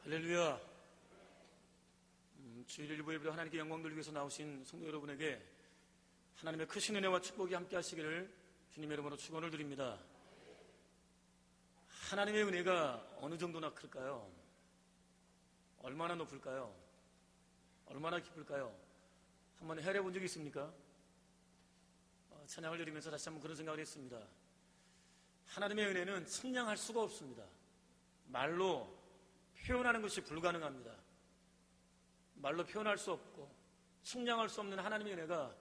할렐루야. 주일 일부 예배로 하나님께 영광 돌리기 위해서 나오신 성도 여러분에게 하나님의 크신 은혜와 축복이 함께 하시기를 주님의 이름으로 축원을 드립니다. 하나님의 은혜가 어느 정도나 클까요? 얼마나 높을까요? 얼마나 깊을까요? 한번 헤아려 본 적이 있습니까? 찬양을 드리면서 다시 한번 그런 생각을 했습니다. 하나님의 은혜는 측량할 수가 없습니다. 말로 표현하는 것이 불가능합니다. 말로 표현할 수 없고 측량할 수 없는 하나님의 은혜가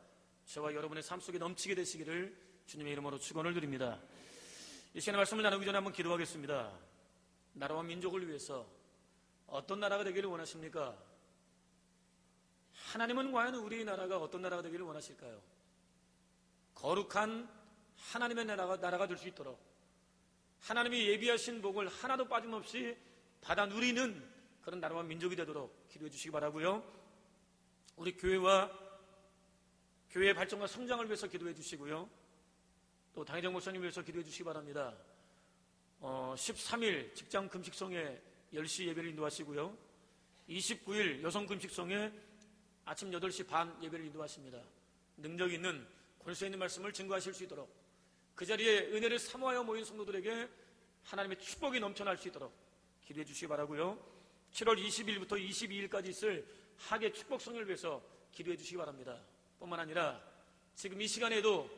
저와 여러분의 삶 속에 넘치게 되시기를 주님의 이름으로 축원을 드립니다. 이 시간에 말씀을 나누기 전에 한번 기도하겠습니다. 나라와 민족을 위해서 어떤 나라가 되기를 원하십니까? 하나님은 과연 우리 나라가 어떤 나라가 되기를 원하실까요? 거룩한 하나님의 나라가 될 수 있도록 하나님이 예비하신 복을 하나도 빠짐없이 받아 누리는 그런 나라와 민족이 되도록 기도해 주시기 바라고요. 우리 교회의 발전과 성장을 위해서 기도해 주시고요. 또 당회장 목사님 위해서 기도해 주시기 바랍니다. 13일 직장 금식성에 10시 예배를 인도하시고요. 29일 여성 금식성에 아침 8시 반 예배를 인도하십니다. 능력 있는 권세 있는 말씀을 증거하실 수 있도록 그 자리에 은혜를 사모하여 모인 성도들에게 하나님의 축복이 넘쳐날 수 있도록 기도해 주시기 바라고요. 7월 20일부터 22일까지 있을 하계 축복성을 위해서 기도해 주시기 바랍니다. 뿐만 아니라 지금 이 시간에도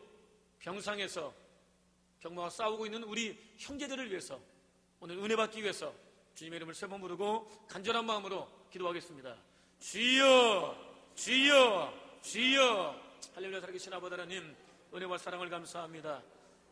병상에서 병마와 싸우고 있는 우리 형제들을 위해서 오늘 은혜 받기 위해서 주님의 이름을 세 번 부르고 간절한 마음으로 기도하겠습니다. 주여 주여 주여. 할렐루야. 살아계신 아버지 하나님, 은혜와 사랑을 감사합니다.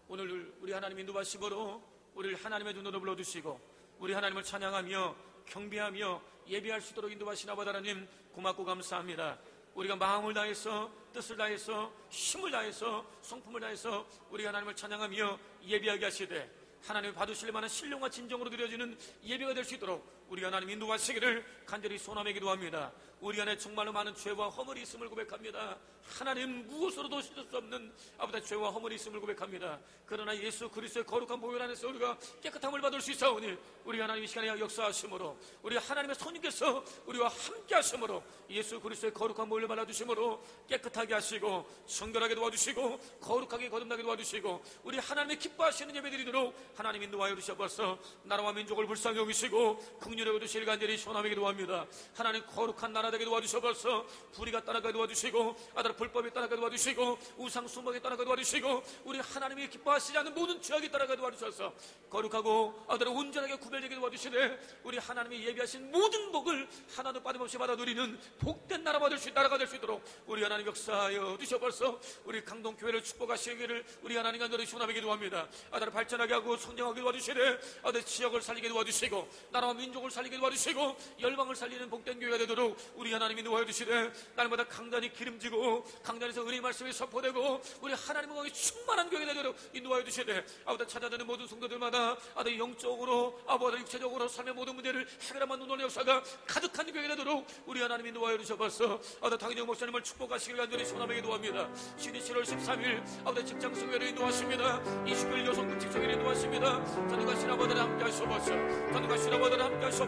오늘 우리 하나님 인도하시고로 우리를 하나님의 눈으로 불러주시고 우리 하나님을 찬양하며 경배하며 예배할 수 있도록 인도하신 아버지 하나님, 고맙고 감사합니다. 우리가 마음을 다해서 뜻을 다해서 힘을 다해서 성품을 다해서 우리 하나님을 찬양하며 예배하게 하시되 하나님이 받으실 만한 신령과 진정으로 드려지는 예배가 될 수 있도록 우리 하나님 인도하시기를 간절히 소원하며 기도합니다. 우리 안에 정말로 많은 죄와 허물이 있음을 고백합니다. 하나님 무엇으로도 씻을 수 없는 아버지 죄와 허물이 있음을 고백합니다. 그러나 예수 그리스도의 거룩한 보혈 안에서 우리가 깨끗함을 받을 수 있사오니 우리 하나님 이 시간에 역사하심으로 우리 하나님의 손님께서 우리와 함께 하심으로 예수 그리스도의 거룩한 보혈을 받아주심으로 깨끗하게 하시고 정결하게 도와주시고 거룩하게 거듭나게 도와주시고 우리 하나님의 기뻐하시는 예배드리도록 하나님 인도하여 주셔서 나라와 민족을 불쌍히 여기시고 긍휼히 여기시길 간절히 소원하며 기도합니다. 하나님 거룩한 나라 되게 도와주셔서 불의가 떠나게 도와주시고 아들 불법이 떠나게 도와주시고 우상 숭배가 떠나게 도와주시고 우리 하나님이 기뻐하시지 않는 모든 죄악이 떠나게 도와주셔서 거룩하고 아들 온전하게 구별되게 도와주시되 우리 하나님이 예비하신 모든 복을 하나도 빠짐없이 받아 누리는 복된 나라가 될 수 있도록 우리 하나님 역사하여 주셔서 우리 강동교회를 축복하시기를 우리 하나님 간절히 소원하며 기도합니다. 아들 발전하게 하고 성장하게 도와주시되 아들 지역을 살리게 도와주시고 나라와 민족을 살리게 도와주시고 열방을 살리는 복된 교회가 되도록 우리 하나님이 도와주시되 날마다 강단이 기름지고 강단에서 은혜의 말씀이 선포되고 우리 하나님의 영광이 충만한 교회가 되도록 인도하여 주시되 아버지 찾아드는 모든 성도들마다 아버지 영적으로 아버지 육체적으로 삶의 모든 문제를 해결하는 눈의 역사가 가득한 교회가 되도록 우리 하나님이 인도하여 주셔서 아버지 당회장 목사님을 축복하시길 간절히 소원하며 기도합니다. 7월 13일 아버지 직장 성회를 인도하십니다. 20일 여성 금식성회를 인도하십니다. 전능하신 아버지를 함께 하셔서 전능하신 아버지를 함께 하셔서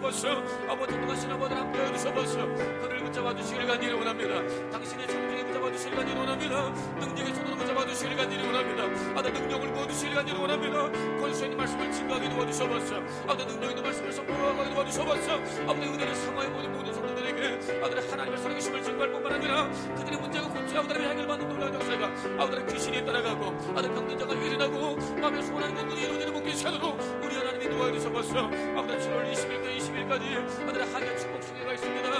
아버지 전능하신 아버지를 함께 하셔서 그를 붙잡아 주시길 간절히 원합니다. 당신의 창조에 붙잡아 주시길 간절히 원합니다. 능력의 손으로 붙잡아 주시길 간절히 원합니다. 아들 능력을 부어주시길 간절히 원합니다. 권세 있는 말씀을 증거하게 도와주셔서 아들 능력 있는 말씀을 선포하게 도와주셔서 아버지 은혜를 상하여 모든 성도들에게 아들의 하나님의 살아계심을 증거할 뿐만 아니라 그들의 문제가 고치고 아들의 해결받는 놀라운 역사가 아들의 귀신이 떠나가고 아들 병든 자가 일어나고 마음에 소원하는 것들이 이루어지는 복된 시간으로 우리 하나님이 도와주셔서 아버지 7월 20일부터 20일까지 아들의 하계 축복 수계가 있습니다.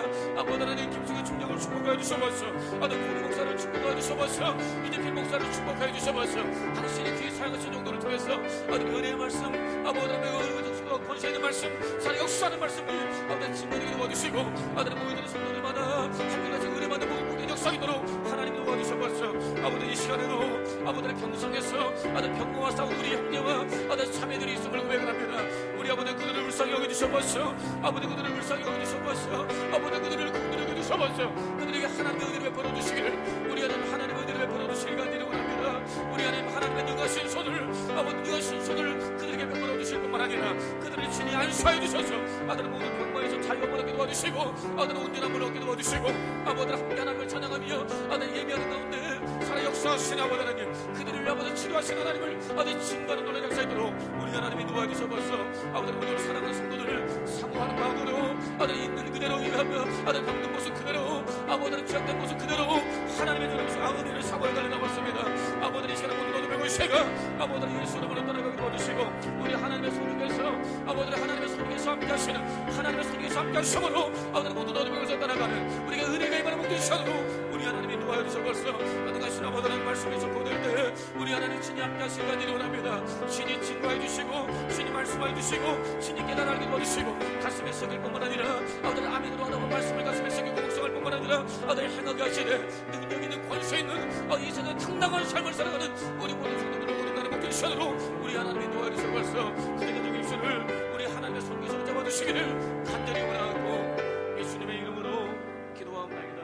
아버지 하나님 김숙의 충정을 축복하여 주셔서 아들 구리 목사를 축복하여 주셔서 이재필 목사를 축복하여 주셔서 당신이 귀에 사용하신 정도를 통해서 아들 은혜의 말씀 아버지 하나님의 의정수가 권세 있는 말씀 살아 역사하는 말씀을 아버지 증거되게 도와주시고 아들 모이는 성도들마다 한결같이 은혜 받는 복된 역사이도록 하나님 도와주셔서 아버지 이 시간에도 아버지의 평상에서 아들 병고와 싸운 우리 형제와 아들 자매들이 있음을 고백합니다. 우리 아버지 그들을 불쌍히 여겨주셔서 아버지 그들을 불쌍히 여겨주셔서 아버지 그들을 긍휼히 여겨주셔서 그들에게 하나님의 은혜를 베풀어 주시기를 우리 하나님 하나님의 은혜를 베풀어 주시길 간절히 원합니다. 우리 하나님 하나님의 능하신 손을 아버지 능하신 손을 그들에게 베풀어 주실 뿐만 아니라 그들을 친히 안수하여 주셔서 아들 모든 병마에서 자유하게 도와주시고 아들 온전한 물 얻게 도와주시고 아버지 함께 하나님을 찬양하며 아들 예배하는 가운데 살아 역사하시는 아버지 하나님, 그들을 아버지 치료하시는 하나님을 아버지 증거하는 놀라운 역사이도록 우리 하나님이 도와 주셔서 아버지 모두 사랑하는 성도들을 사모하는 마음으로 아들 있는 그대로 위하며 아들 병든 모습 그대로 아버지는 취약된 모습 그대로 하나님의 눈으로 아버지를 사모해 달려 나왔습니다. 아버지는 이 시간에 모두 너도 배고 있으가 아버지는 예수 이름으로 떠나가게 도와주시고 우리 하나님의 손님께서 아버지를 하나님의 손님께서 함께 하시는 하나님의 손님께서 함께 하심으로 아버지는 모두 너도 배고서 떠나가는 우리가 은혜가 임하는 목적이 시간으로 우리 하나님이 도와여 주셔서 가능하신 아버지는 말씀에서 보낼 때 우리 하나님 친히 함께 하시는 간절히 원합니다. 친히 증거해 주시고 친히 말씀해 주시고 친히 깨달아 알게 도와주시고 가슴에 새길 뿐만 아니라 아버지는 아멘으로 하나님 말씀을 가슴에 새기고 묵상할 뿐만 아니라 아버지를 행하게 하시되 능력 있는 권세 있는 이 세상에 당당한 삶을 살아가는 우리 모든 성도들을 모든가는 목적이 시간으로 우리 하나님이 도와여 주셔서 그들의 중임수를 우리 하나님의 손에서 잡아주시기를 간절히 원하고 예수님의 이름으로 기도하옵나이다.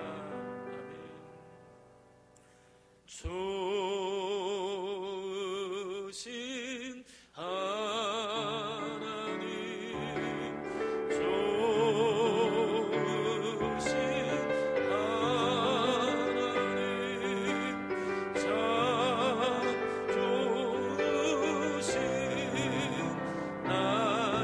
좋으신 하나님, 좋으신 하나님, 참 좋으신 나의 하나,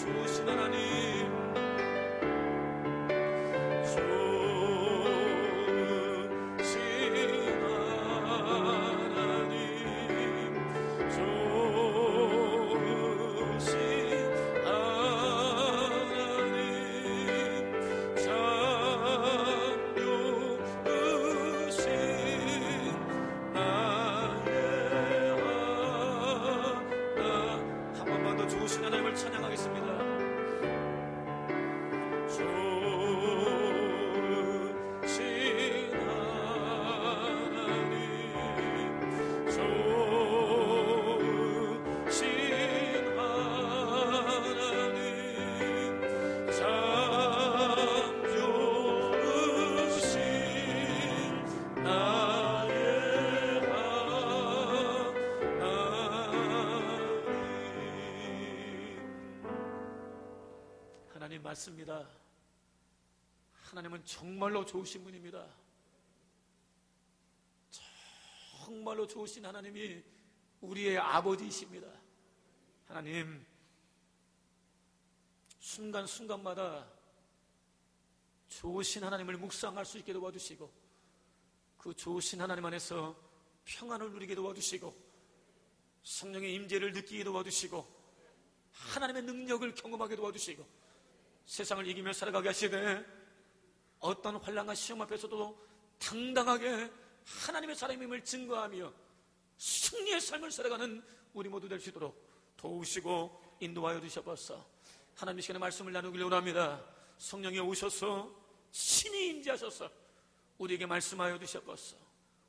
좋으신 하나님, 하나님 맞습니다. 하나님은 정말로 좋으신 분입니다. 정말로 좋으신 하나님이 우리의 아버지이십니다. 하나님, 순간순간마다 좋으신 하나님을 묵상할 수 있게 도와주시고 그 좋으신 하나님 안에서 평안을 누리게 도와주시고 성령의 임재를 느끼게 도와주시고 하나님의 능력을 경험하게 도와주시고 세상을 이기며 살아가게 하시되 어떤 환난과 시험 앞에서도 당당하게 하나님의 사람임을 증거하며 승리의 삶을 살아가는 우리 모두 될 수 있도록 도우시고 인도하여 주셔서 하나님 이 시간에 말씀을 나누기를 원합니다. 성령이 오셔서 신이 임재하셔서 우리에게 말씀하여 주셔서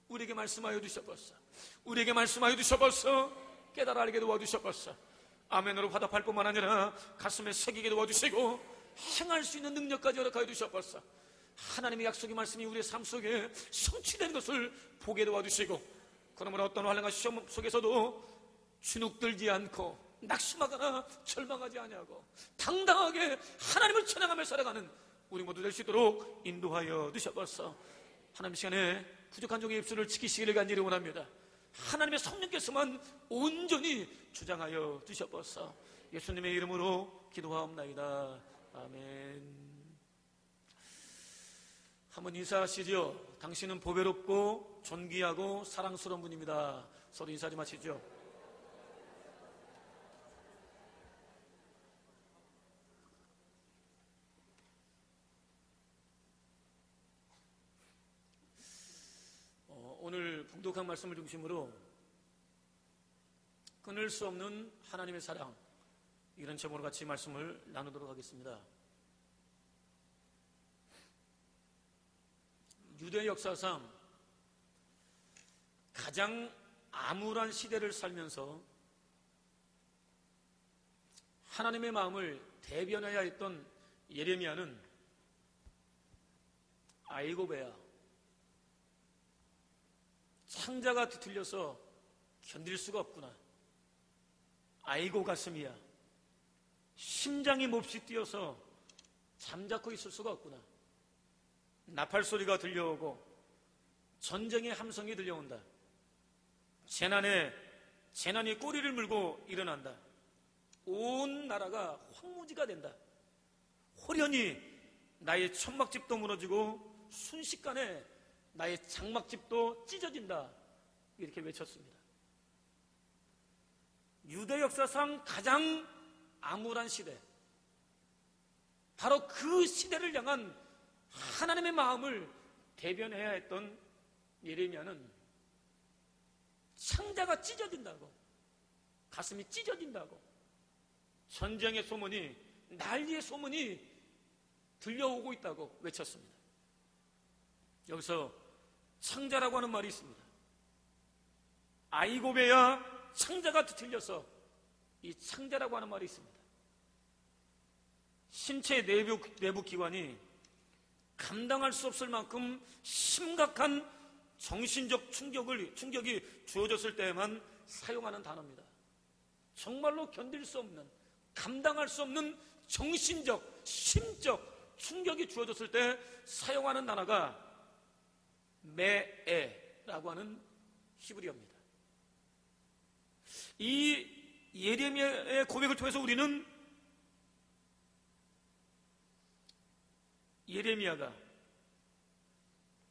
우리에게 말씀하여 주셔서 우리에게 말씀하여 주셔서 깨달아 알게 도와주셔서 아멘으로 화답할 뿐만 아니라 가슴에 새기게 도와주시고 행할 수 있는 능력까지 허락하여 주셔서 하나님의 약속의 말씀이 우리의 삶 속에 성취된 것을 보게 도와주시고 그러므로 어떤 환난과 시험 속에서도 주눅들지 않고 낙심하거나 절망하지 아니하고 당당하게 하나님을 찬양하며 살아가는 우리 모두 될 수 있도록 인도하여 주셔서 하나님 시간에 부족한 종의 입술을 지키시기를 간절히 원합니다. 하나님의 성령께서만 온전히 주장하여 주셔서 예수님의 이름으로 기도하옵나이다. 아멘. 한번 인사하시죠. 당신은 보배롭고 존귀하고 사랑스러운 분입니다. 서로 인사 좀 하시죠. 오늘 봉독한 말씀을 중심으로 끊을 수 없는 하나님의 사랑, 이런 제목으로 같이 말씀을 나누도록 하겠습니다. 유대 역사상 가장 암울한 시대를 살면서 하나님의 마음을 대변해야 했던 예레미야는 아이고 배야, 창자가 뒤틀려서 견딜 수가 없구나. 아이고 가슴이야. 심장이 몹시 뛰어서 잠자코 있을 수가 없구나. 나팔 소리가 들려오고 전쟁의 함성이 들려온다. 재난이 꼬리를 물고 일어난다. 온 나라가 황무지가 된다. 호련히 나의 천막집도 무너지고 순식간에 나의 장막집도 찢어진다. 이렇게 외쳤습니다. 유대 역사상 가장 암울한 시대, 바로 그 시대를 향한 하나님의 마음을 대변해야 했던 예레미야는 창자가 찢어진다고, 가슴이 찢어진다고, 전쟁의 소문이, 난리의 소문이 들려오고 있다고 외쳤습니다. 여기서 창자라고 하는 말이 있습니다. 아이고베야 창자가 들려서 이 창자라고 하는 말이 있습니다. 신체 내부 기관이 감당할 수 없을 만큼 심각한 정신적 충격이 주어졌을 때에만 사용하는 단어입니다. 정말로 견딜 수 없는, 감당할 수 없는 정신적, 심적 충격이 주어졌을 때 사용하는 단어가 메에라고 하는 히브리어입니다. 이 예레미야의 고백을 통해서 우리는 예레미야가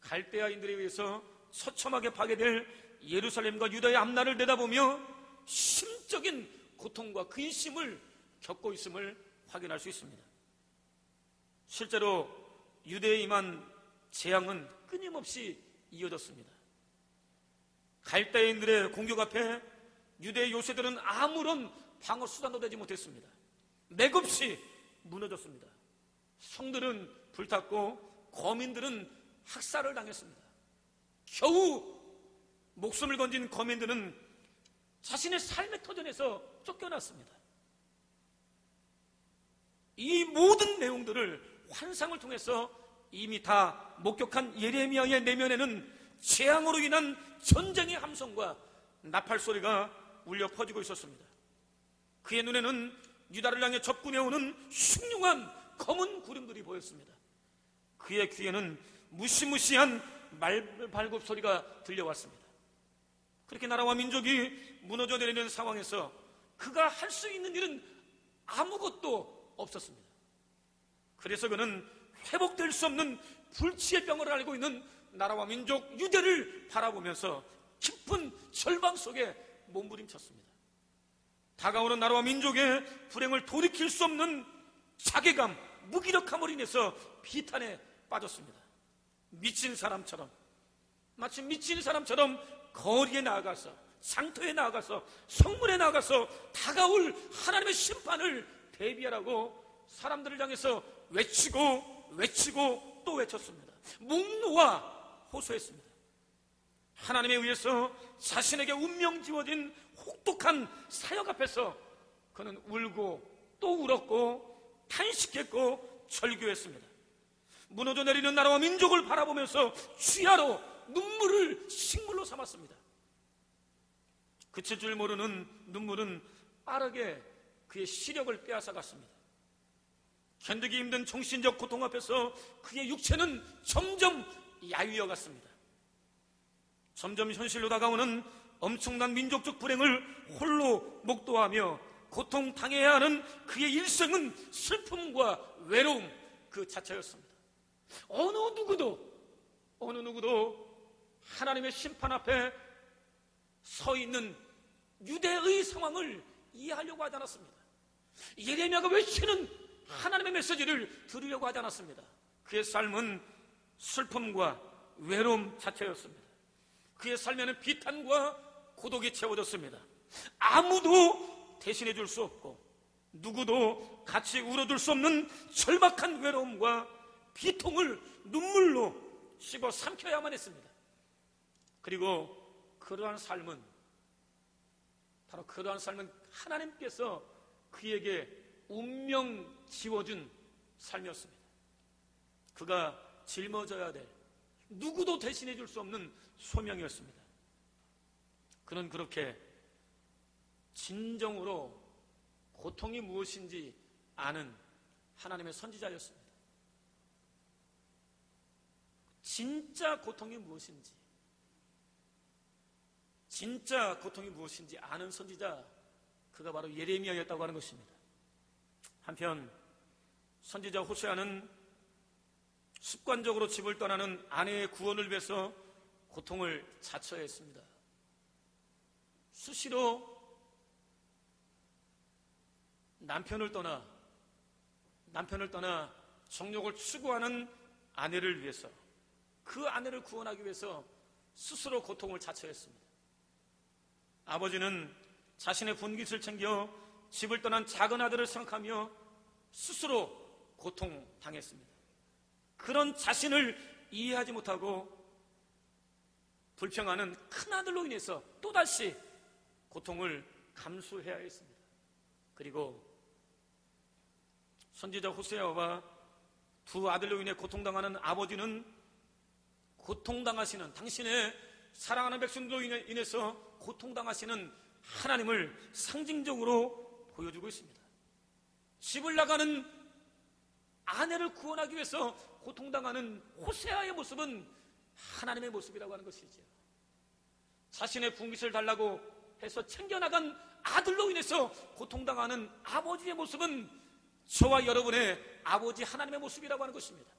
갈대아인들에 의해서 처참하게 파괴될 예루살렘과 유다의 앞날을 내다보며 심적인 고통과 근심을 겪고 있음을 확인할 수 있습니다. 실제로 유대에 임한 재앙은 끊임없이 이어졌습니다. 갈대아인들의 공격 앞에 유대의 요새들은 아무런 방어 수단도 되지 못했습니다. 맥없이 무너졌습니다. 성들은 불탔고 거민들은 학살을 당했습니다. 겨우 목숨을 건진 거민들은 자신의 삶의 터전에서 쫓겨났습니다. 이 모든 내용들을 환상을 통해서 이미 다 목격한 예레미야의 내면에는 재앙으로 인한 전쟁의 함성과 나팔 소리가 울려 퍼지고 있었습니다. 그의 눈에는 유다를 향해 접근해오는 흉흉한 검은 구름들이 보였습니다. 그의 귀에는 무시무시한 말발굽 소리가 들려왔습니다. 그렇게 나라와 민족이 무너져 내리는 상황에서 그가 할 수 있는 일은 아무것도 없었습니다. 그래서 그는 회복될 수 없는 불치의 병을 앓고 있는 나라와 민족 유대를 바라보면서 깊은 절망 속에 몸부림쳤습니다. 다가오는 나라와 민족의 불행을 돌이킬 수 없는 자괴감, 무기력함으로 인해서 비탄에 빠졌습니다. 마치 미친 사람처럼 거리에 나아가서, 장터에 나아가서, 성문에 나아가서 다가올 하나님의 심판을 대비하라고 사람들을 향해서 외치고 또 외쳤습니다. 목 놓아 호소했습니다. 하나님에 의해서 자신에게 운명 지워진 혹독한 사역 앞에서 그는 울고 또 울었고 탄식했고 절규했습니다. 무너져 내리는 나라와 민족을 바라보면서 취하로 눈물을 식물로 삼았습니다. 그칠 줄 모르는 눈물은 빠르게 그의 시력을 빼앗아갔습니다. 견디기 힘든 정신적 고통 앞에서 그의 육체는 점점 야위어갔습니다. 점점 현실로 다가오는 엄청난 민족적 불행을 홀로 목도하며 고통당해야 하는 그의 일생은 슬픔과 외로움 그 자체였습니다. 어느 누구도 하나님의 심판 앞에 서 있는 유대의 상황을 이해하려고 하지 않았습니다. 예레미야가 외치는 하나님의 메시지를 들으려고 하지 않았습니다. 그의 삶은 슬픔과 외로움 자체였습니다. 그의 삶에는 비탄과 고독이 채워졌습니다. 아무도 대신해 줄 수 없고 누구도 같이 울어줄 수 없는 절박한 외로움과 비통을 눈물로 씹어 삼켜야만 했습니다. 그리고 그러한 삶은 하나님께서 그에게 운명 지워준 삶이었습니다. 그가 짊어져야 될, 누구도 대신해 줄 수 없는 소명이었습니다. 그는 그렇게 진정으로 고통이 무엇인지 아는 하나님의 선지자였습니다. 진짜 고통이 무엇인지, 진짜 고통이 무엇인지 아는 선지자, 그가 바로 예레미야였다고 하는 것입니다. 한편 선지자 호세아는 습관적으로 집을 떠나는 아내의 구원을 위해서 고통을 자처했습니다. 수시로 남편을 떠나 정욕을 추구하는 아내를 위해서, 그 아내를 구원하기 위해서 스스로 고통을 자처했습니다. 아버지는 자신의 분깃을 챙겨 집을 떠난 작은 아들을 생각하며 스스로 고통당했습니다. 그런 자신을 이해하지 못하고 불평하는 큰 아들로 인해서 또다시 고통을 감수해야 했습니다. 그리고 선지자 호세아와 두 아들로 인해 고통당하는 아버지는 고통당하시는, 당신의 사랑하는 백성들로 인해서 고통당하시는 하나님을 상징적으로 보여주고 있습니다. 집을 나가는 아내를 구원하기 위해서 고통당하는 호세아의 모습은 하나님의 모습이라고 하는 것이죠. 자신의 분깃을 달라고 해서 챙겨나간 아들로 인해서 고통당하는 아버지의 모습은 저와 여러분의 아버지 하나님의 모습이라고 하는 것입니다.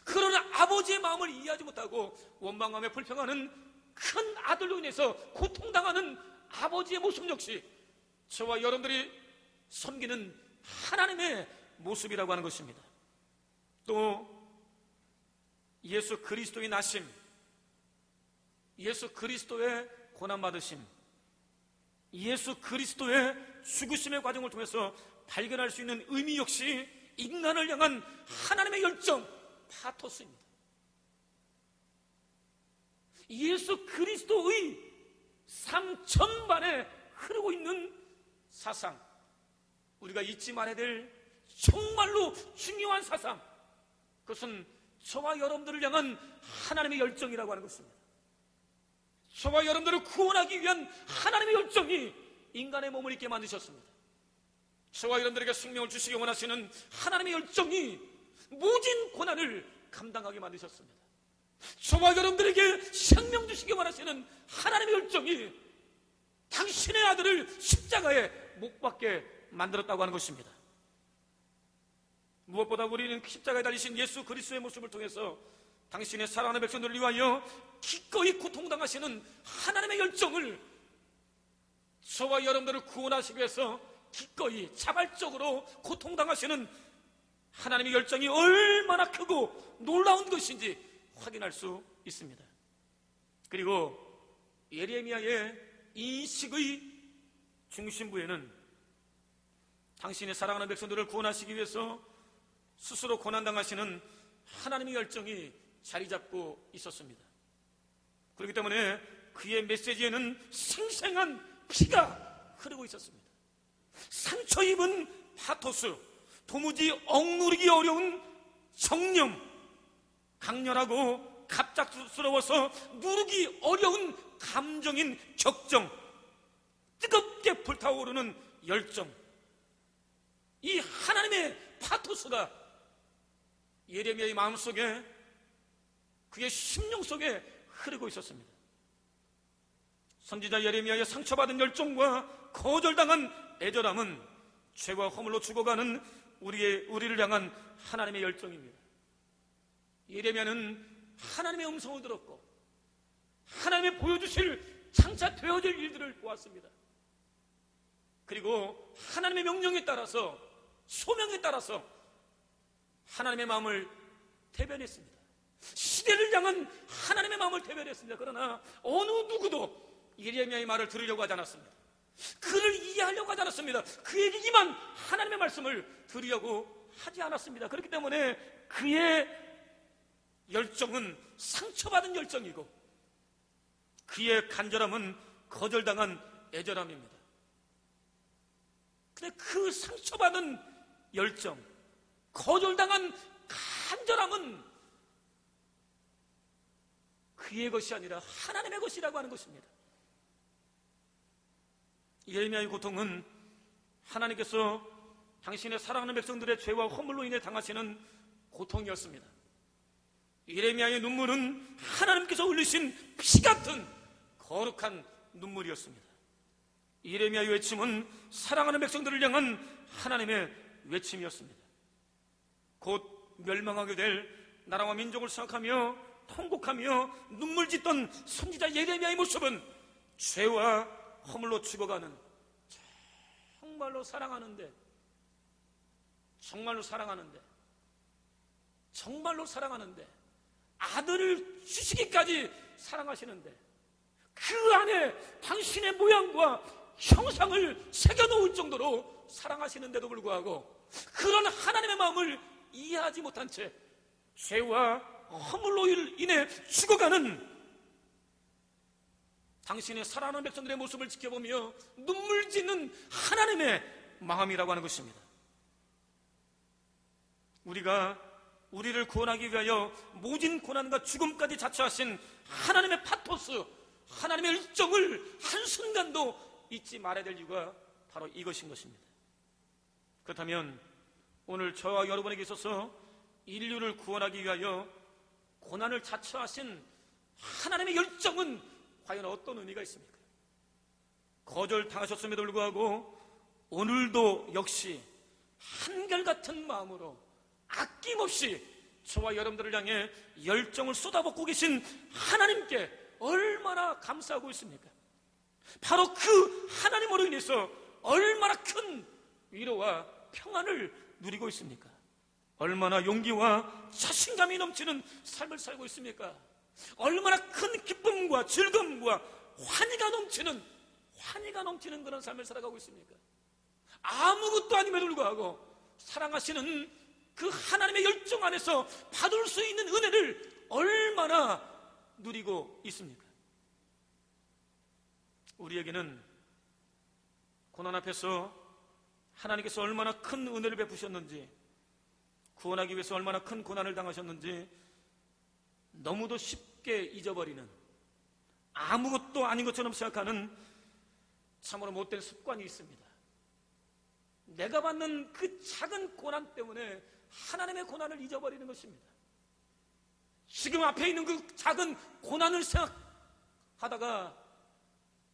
그러나 아버지의 마음을 이해하지 못하고 원망하며 불평하는 큰 아들로 인해서 고통당하는 아버지의 모습 역시 저와 여러분들이 섬기는 하나님의 모습이라고 하는 것입니다. 또 예수 그리스도의 나심, 예수 그리스도의 고난받으심, 예수 그리스도의 죽으심의 과정을 통해서 발견할 수 있는 의미 역시 인간을 향한 하나님의 열정, 파토스입니다. 예수 그리스도의 삶 전반에 흐르고 있는 사상, 우리가 잊지 말아야 될 정말로 중요한 사상, 그것은 저와 여러분들을 향한 하나님의 열정이라고 하는 것입니다. 저와 여러분들을 구원하기 위한 하나님의 열정이 인간의 몸을 입게 만드셨습니다. 저와 여러분들에게 생명을 주시기 원하시는 하나님의 열정이 모진 고난을 감당하게 만드셨습니다. 저와 여러분들에게 생명 주시기 원하시는 하나님의 열정이 당신의 아들을 십자가에 못 박게 만들었다고 하는 것입니다. 무엇보다 우리는 십자가에 달리신 예수 그리스도의 모습을 통해서 당신의 사랑하는 백성들을 위하여 기꺼이 고통당하시는 하나님의 열정을, 저와 여러분들을 구원하시기 위해서 기꺼이 자발적으로 고통당하시는 하나님의 열정이 얼마나 크고 놀라운 것인지 확인할 수 있습니다. 그리고 예레미야의 인식의 중심부에는 당신의 사랑하는 백성들을 구원하시기 위해서 스스로 고난당하시는 하나님의 열정이 자리 잡고 있었습니다. 그렇기 때문에 그의 메시지에는 생생한 피가 흐르고 있었습니다. 상처 입은 파토스, 도무지 억누르기 어려운 정념, 강렬하고 갑작스러워서 누르기 어려운 감정인 격정, 뜨겁게 불타오르는 열정, 이 하나님의 파토스가 예레미야의 마음속에, 그의 심령 속에 흐르고 있었습니다. 선지자 예레미야의 상처받은 열정과 거절당한 애절함은 죄와 허물로 죽어가는 우리를 향한 하나님의 열정입니다. 예레미야는 하나님의 음성을 들었고 하나님의 보여주실 장차 되어질 일들을 보았습니다. 그리고 하나님의 명령에 따라서, 소명에 따라서 하나님의 마음을 대변했습니다. 시대를 향한 하나님의 마음을 대변했습니다. 그러나 어느 누구도 예레미야의 말을 들으려고 하지 않았습니다. 그를 이해하려고 하지 않았습니다. 그에게만 하나님의 말씀을 들으려고 하지 않았습니다. 그렇기 때문에 그의 열정은 상처받은 열정이고 그의 간절함은 거절당한 애절함입니다. 근데 그 상처받은 열정, 거절당한 간절함은 그의 것이 아니라 하나님의 것이라고 하는 것입니다. 예레미야의 고통은 하나님께서 당신의 사랑하는 백성들의 죄와 허물로 인해 당하시는 고통이었습니다. 예레미야의 눈물은 하나님께서 흘리신 피 같은 거룩한 눈물이었습니다. 예레미야의 외침은 사랑하는 백성들을 향한 하나님의 외침이었습니다. 곧 멸망하게 될 나라와 민족을 생각하며 통곡하며 눈물 짓던 선지자 예레미야의 모습은 죄와 허물로 죽어가는, 정말로 사랑하는데 아들을 주시기까지 사랑하시는데 그 안에 당신의 모양과 형상을 새겨놓을 정도로 사랑하시는데도 불구하고 그런 하나님의 마음을 이해하지 못한 채 죄와 허물로 인해 죽어가는 당신의 사랑하는 백성들의 모습을 지켜보며 눈물 짓는 하나님의 마음이라고 하는 것입니다. 우리가 우리를 구원하기 위하여 모진 고난과 죽음까지 자처하신 하나님의 파토스, 하나님의 일정을 한순간도 잊지 말아야 될 이유가 바로 이것인 것입니다. 그렇다면 오늘 저와 여러분에게 있어서 인류를 구원하기 위하여 고난을 자처하신 하나님의 열정은 과연 어떤 의미가 있습니까? 거절당하셨음에도 불구하고 오늘도 역시 한결같은 마음으로 아낌없이 저와 여러분들을 향해 열정을 쏟아붓고 계신 하나님께 얼마나 감사하고 있습니까? 바로 그 하나님으로 인해서 얼마나 큰 위로와 평안을 누리고 있습니까? 얼마나 용기와 자신감이 넘치는 삶을 살고 있습니까? 얼마나 큰 기쁨과 즐거움과 환희가 넘치는 그런 삶을 살아가고 있습니까? 아무것도 아님에도 불구하고 사랑하시는 그 하나님의 열정 안에서 받을 수 있는 은혜를 얼마나 누리고 있습니까? 우리에게는 고난 앞에서 하나님께서 얼마나 큰 은혜를 베푸셨는지, 구원하기 위해서 얼마나 큰 고난을 당하셨는지 너무도 쉽게 잊어버리는, 아무것도 아닌 것처럼 생각하는 참으로 못된 습관이 있습니다. 내가 받는 그 작은 고난 때문에 하나님의 고난을 잊어버리는 것입니다. 지금 앞에 있는 그 작은 고난을 생각하다가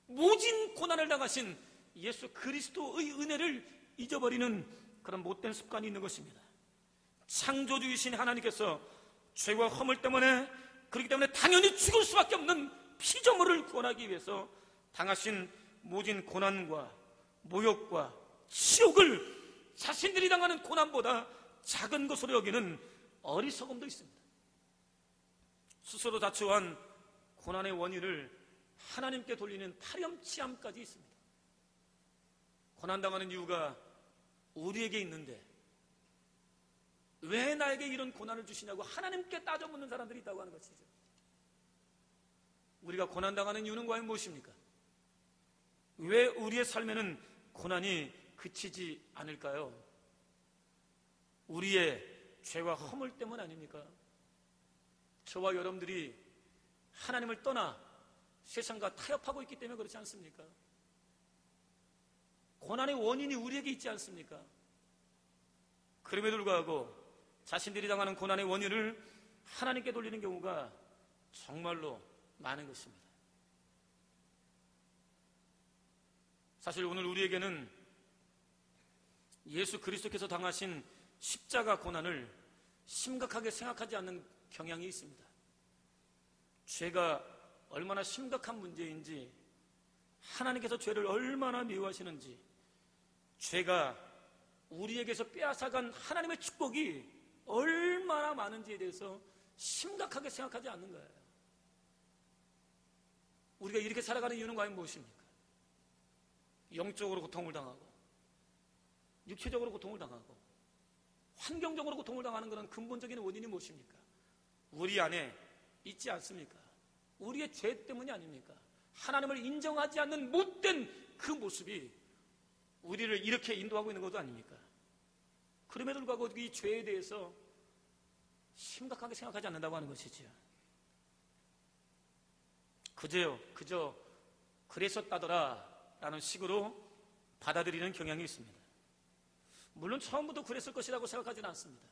모진 고난을 당하신 예수 그리스도의 은혜를 잊어버리는 그런 못된 습관이 있는 것입니다. 창조주이신 하나님께서 죄와 허물 때문에, 그렇기 때문에 당연히 죽을 수밖에 없는 피조물을 구원하기 위해서 당하신 모진 고난과 모욕과 치욕을 자신들이 당하는 고난보다 작은 것으로 여기는 어리석음도 있습니다. 스스로 자초한 고난의 원인을 하나님께 돌리는 파렴치함까지 있습니다. 고난당하는 이유가 우리에게 있는데 왜 나에게 이런 고난을 주시냐고 하나님께 따져묻는 사람들이 있다고 하는 것이죠. 우리가 고난당하는 이유는 과연 무엇입니까? 왜 우리의 삶에는 고난이 그치지 않을까요? 우리의 죄와 허물 때문 아닙니까? 저와 여러분들이 하나님을 떠나 세상과 타협하고 있기 때문에 그렇지 않습니까? 고난의 원인이 우리에게 있지 않습니까? 그럼에도 불구하고 자신들이 당하는 고난의 원인을 하나님께 돌리는 경우가 정말로 많은 것입니다. 사실 오늘 우리에게는 예수 그리스도께서 당하신 십자가 고난을 심각하게 생각하지 않는 경향이 있습니다. 죄가 얼마나 심각한 문제인지, 하나님께서 죄를 얼마나 미워하시는지, 죄가 우리에게서 빼앗아간 하나님의 축복이 얼마나 많은지에 대해서 심각하게 생각하지 않는 거예요. 우리가 이렇게 살아가는 이유는 과연 무엇입니까? 영적으로 고통을 당하고, 육체적으로 고통을 당하고, 환경적으로 고통을 당하는 그런 근본적인 원인이 무엇입니까? 우리 안에 있지 않습니까? 우리의 죄 때문이 아닙니까? 하나님을 인정하지 않는 못된 그 모습이 우리를 이렇게 인도하고 있는 것도 아닙니까? 그럼에도 불구하고 이 죄에 대해서 심각하게 생각하지 않는다고 하는 것이지요. 그저 그랬었다더라 라는 식으로 받아들이는 경향이 있습니다. 물론 처음부터 그랬을 것이라고 생각하지는 않습니다.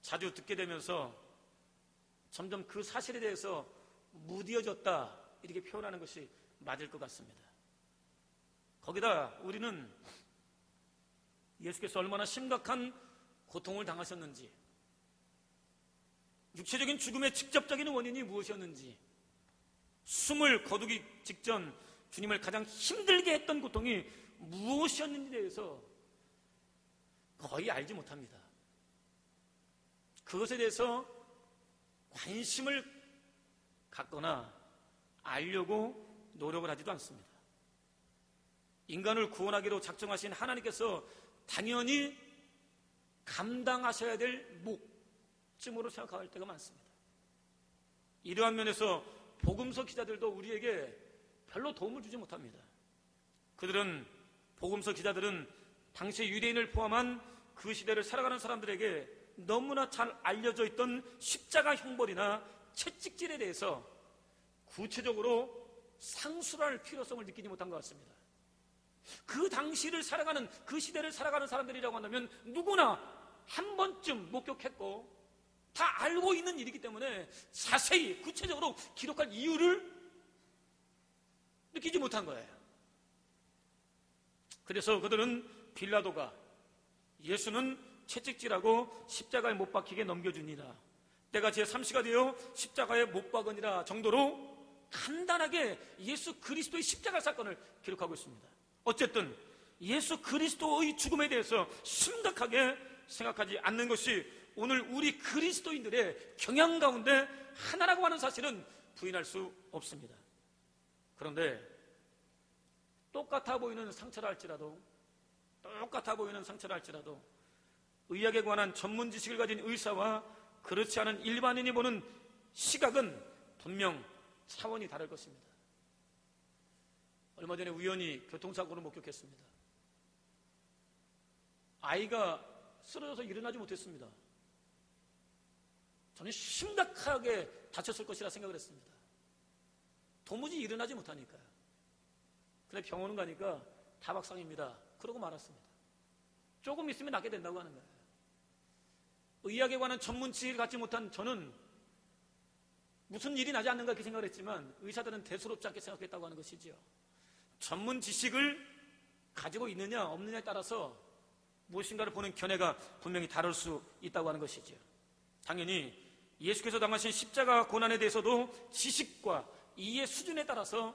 자주 듣게 되면서 점점 그 사실에 대해서 무뎌졌다 이렇게 표현하는 것이 맞을 것 같습니다. 거기다 우리는 예수께서 얼마나 심각한 고통을 당하셨는지, 육체적인 죽음의 직접적인 원인이 무엇이었는지, 숨을 거두기 직전 주님을 가장 힘들게 했던 고통이 무엇이었는지에 대해서 거의 알지 못합니다. 그것에 대해서 관심을 갖거나 알려고 노력을 하지도 않습니다. 인간을 구원하기로 작정하신 하나님께서 당연히 감당하셔야 될 목쯤으로 생각할 때가 많습니다. 이러한 면에서 복음서 기자들도 우리에게 별로 도움을 주지 못합니다. 복음서 기자들은 당시 유대인을 포함한 그 시대를 살아가는 사람들에게 너무나 잘 알려져 있던 십자가 형벌이나 채찍질에 대해서 구체적으로 상술할 필요성을 느끼지 못한 것 같습니다. 그 당시를 살아가는, 그 시대를 살아가는 사람들이라고 한다면 누구나 한 번쯤 목격했고 다 알고 있는 일이기 때문에 자세히 구체적으로 기록할 이유를 느끼지 못한 거예요. 그래서 그들은 빌라도가 예수는 채찍질하고 십자가에 못 박히게 넘겨주니라, 때가 제3시가 되어 십자가에 못 박으니라 정도로 간단하게 예수 그리스도의 십자가 사건을 기록하고 있습니다. 어쨌든 예수 그리스도의 죽음에 대해서 심각하게 생각하지 않는 것이 오늘 우리 그리스도인들의 경향 가운데 하나라고 하는 사실은 부인할 수 없습니다. 그런데 똑같아 보이는 상처라 할지라도 의학에 관한 전문 지식을 가진 의사와 그렇지 않은 일반인이 보는 시각은 분명 차원이 다를 것입니다. 얼마 전에 우연히 교통사고를 목격했습니다. 아이가 쓰러져서 일어나지 못했습니다. 저는 심각하게 다쳤을 것이라 생각을 했습니다. 도무지 일어나지 못하니까요. 근데 병원을 가니까 다박상입니다. 그러고 말았습니다. 조금 있으면 낫게 된다고 하는 거예요. 의학에 관한 전문 지식을 갖지 못한 저는 무슨 일이 나지 않는가 이렇게 생각을 했지만 의사들은 대수롭지 않게 생각했다고 하는 것이지요. 전문 지식을 가지고 있느냐 없느냐에 따라서 무엇인가를 보는 견해가 분명히 다를 수 있다고 하는 것이지요. 당연히 예수께서 당하신 십자가 고난에 대해서도 지식과 이해 수준에 따라서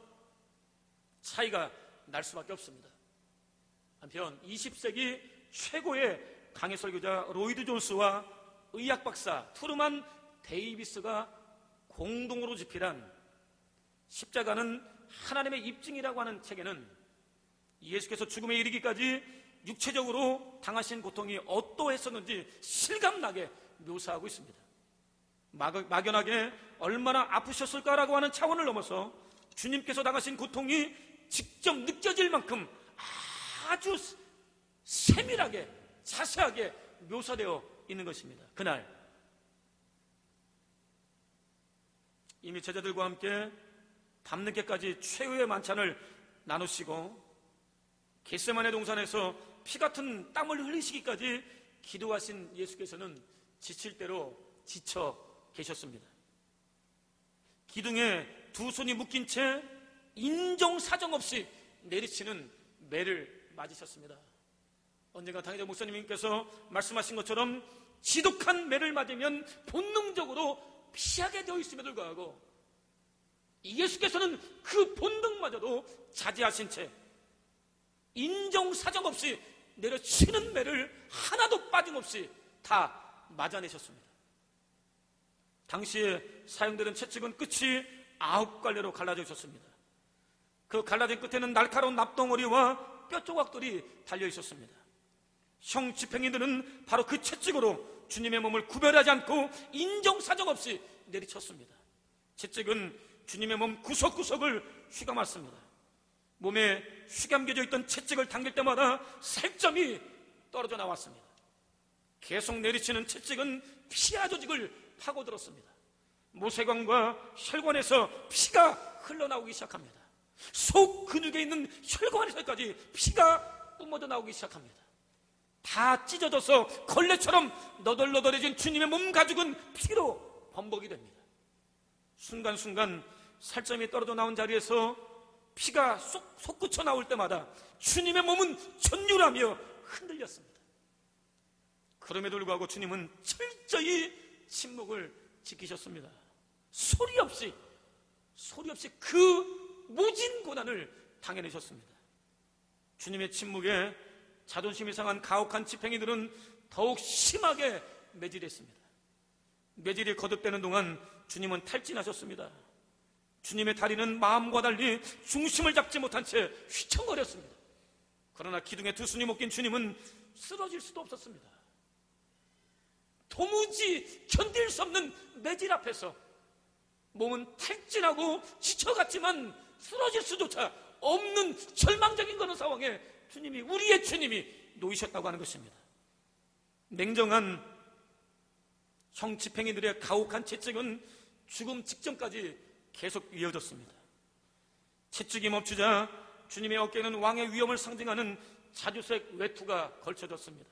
차이가 날 수밖에 없습니다. 한편 20세기 최고의 강해 설교자 로이드 존스와 의학 박사 투르만 데이비스가 공동으로 집필한 십자가는 하나님의 입증이라고 하는 책에는 예수께서 죽음에 이르기까지 육체적으로 당하신 고통이 어떠했었는지 실감나게 묘사하고 있습니다. 막연하게 얼마나 아프셨을까라고 하는 차원을 넘어서 주님께서 당하신 고통이 직접 느껴질 만큼 아주 세밀하게 자세하게 묘사되어 있는 것입니다. 그날 이미 제자들과 함께 밤늦게까지 최후의 만찬을 나누시고 겟세마네 동산에서 피 같은 땀을 흘리시기까지 기도하신 예수께서는 지칠 대로 지쳐 계셨습니다. 기둥에 두 손이 묶인 채 인정사정 없이 내리치는 매를 맞으셨습니다. 언젠가 당회자 목사님께서 말씀하신 것처럼 지독한 매를 맞으면 본능적으로 피하게 되어 있음에도 불구하고 예수께서는 그 본능마저도 자제하신 채 인정사정 없이 내려치는 매를 하나도 빠짐없이 다 맞아내셨습니다. 당시에 사용되는 채찍은 끝이 9갈래로 갈라져 있었습니다. 그 갈라진 끝에는 날카로운 납덩어리와 뼈 조각들이 달려 있었습니다. 형 집행인들은 바로 그 채찍으로 주님의 몸을 구별하지 않고 인정사정 없이 내리쳤습니다. 채찍은 주님의 몸 구석구석을 휘감았습니다. 몸에 휘감겨져 있던 채찍을 당길 때마다 살점이 떨어져 나왔습니다. 계속 내리치는 채찍은 피하 조직을 파고들었습니다. 모세관과 혈관에서 피가 흘러나오기 시작합니다. 속 근육에 있는 혈관에서까지 피가 뿜어져 나오기 시작합니다. 다 찢어져서 걸레처럼 너덜너덜해진 주님의 몸 가죽은 피로 범벅이 됩니다. 순간순간 살점이 떨어져 나온 자리에서 피가 솟구쳐 나올 때마다 주님의 몸은 전율하며 흔들렸습니다. 그럼에도 불구하고 주님은 철저히 침묵을 지키셨습니다. 소리 없이 그 모진 고난을 당해내셨습니다. 주님의 침묵에 자존심이 상한 가혹한 집행이들은 더욱 심하게 매질했습니다. 매질이 거듭되는 동안 주님은 탈진하셨습니다. 주님의 다리는 마음과 달리 중심을 잡지 못한 채 휘청거렸습니다. 그러나 기둥에 두 손이 묶인 주님은 쓰러질 수도 없었습니다. 도무지 견딜 수 없는 매질 앞에서 몸은 탈진하고 지쳐갔지만 쓰러질 수조차 없는 절망적인 그런 상황에 주님이, 우리의 주님이 놓이셨다고 하는 것입니다. 냉정한 형 집행이들의 가혹한 채찍은 죽음 직전까지 계속 이어졌습니다. 채찍이 멈추자 주님의 어깨에는 왕의 위엄을 상징하는 자주색 외투가 걸쳐졌습니다.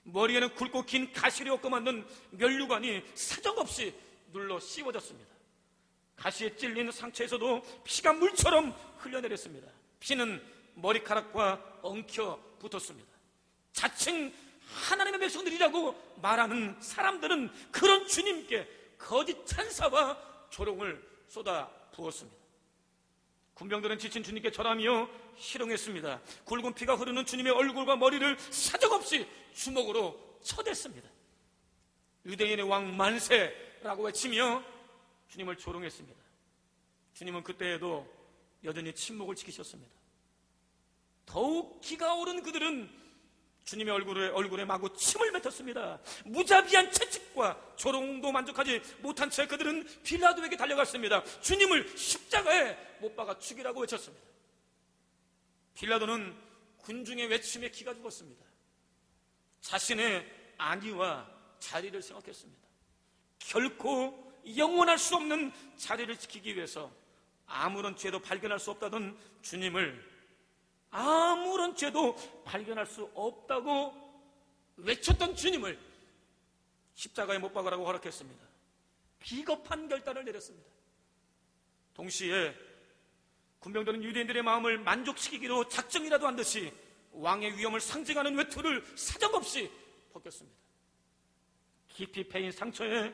머리에는 굵고 긴 가시를 엮어 만든 면류관이 사정없이 눌러 씌워졌습니다. 가시에 찔린 상처에서도 피가 물처럼 흘러내렸습니다. 피는 머리카락과 엉켜 붙었습니다. 자칭 하나님의 백성들이라고 말하는 사람들은 그런 주님께 거짓 찬사와 조롱을 쏟아 부었습니다. 군병들은 지친 주님께 절하며 희롱했습니다. 굵은 피가 흐르는 주님의 얼굴과 머리를 사정없이 주먹으로 쳐댔습니다. 유대인의 왕 만세라고 외치며 주님을 조롱했습니다. 주님은 그때에도 여전히 침묵을 지키셨습니다. 더욱 기가 오른 그들은 주님의 얼굴에 마구 침을 뱉었습니다. 무자비한 채찍과 조롱도 만족하지 못한 채 그들은 빌라도에게 달려갔습니다. 주님을 십자가에 못 박아 죽이라고 외쳤습니다. 빌라도는 군중의 외침에 기가 죽었습니다. 자신의 안위와 자리를 생각했습니다. 결코 영원할 수 없는 자리를 지키기 위해서 아무런 죄도 발견할 수 없다던 주님을 아무런 죄도 발견할 수 없다고 외쳤던 주님을 십자가에 못 박으라고 허락했습니다. 비겁한 결단을 내렸습니다. 동시에 군병들은 유대인들의 마음을 만족시키기로 작정이라도 한 듯이 왕의 위엄을 상징하는 외투를 사정없이 벗겼습니다. 깊이 패인 상처에